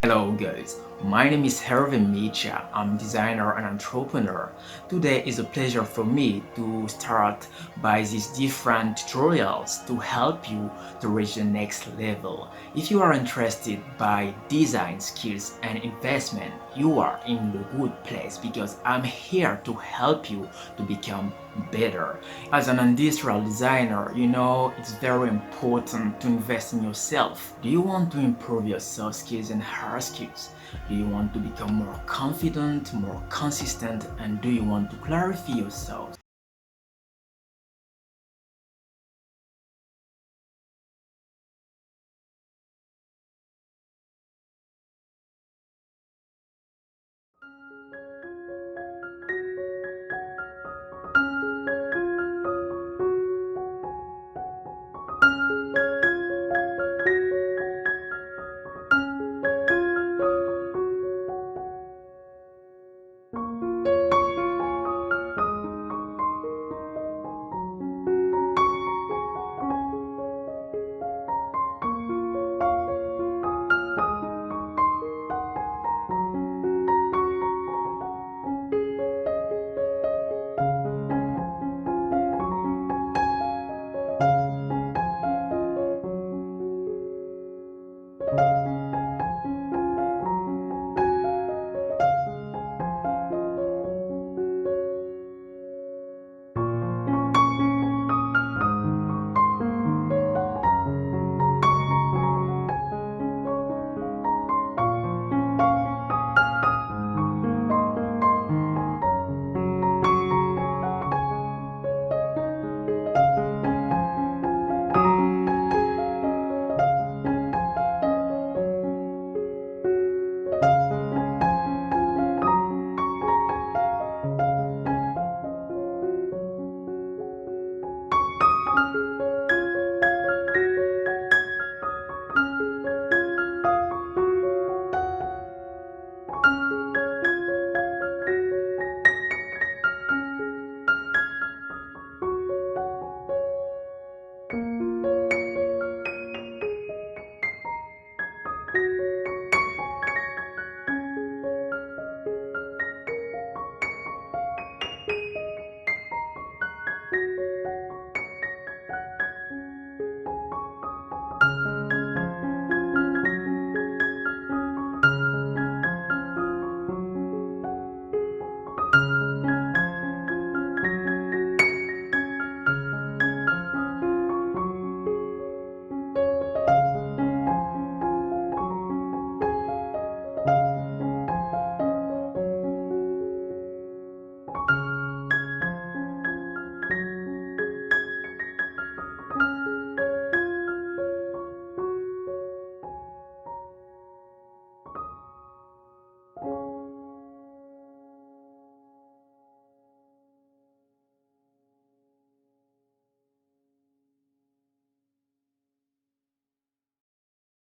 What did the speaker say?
Hello guys, my name is Hervé Micha. I'm designer and entrepreneur. Today is a pleasure for me to start by these different tutorials to help you to reach the next level. If you are interested by design skills and investment, you are in the good place because I'm here to help you to become better. As an industrial designer, it's very important to invest in yourself. Do you want to improve your soft skills and hard skills? Do you want to become more confident, more consistent, and do you want to clarify yourself?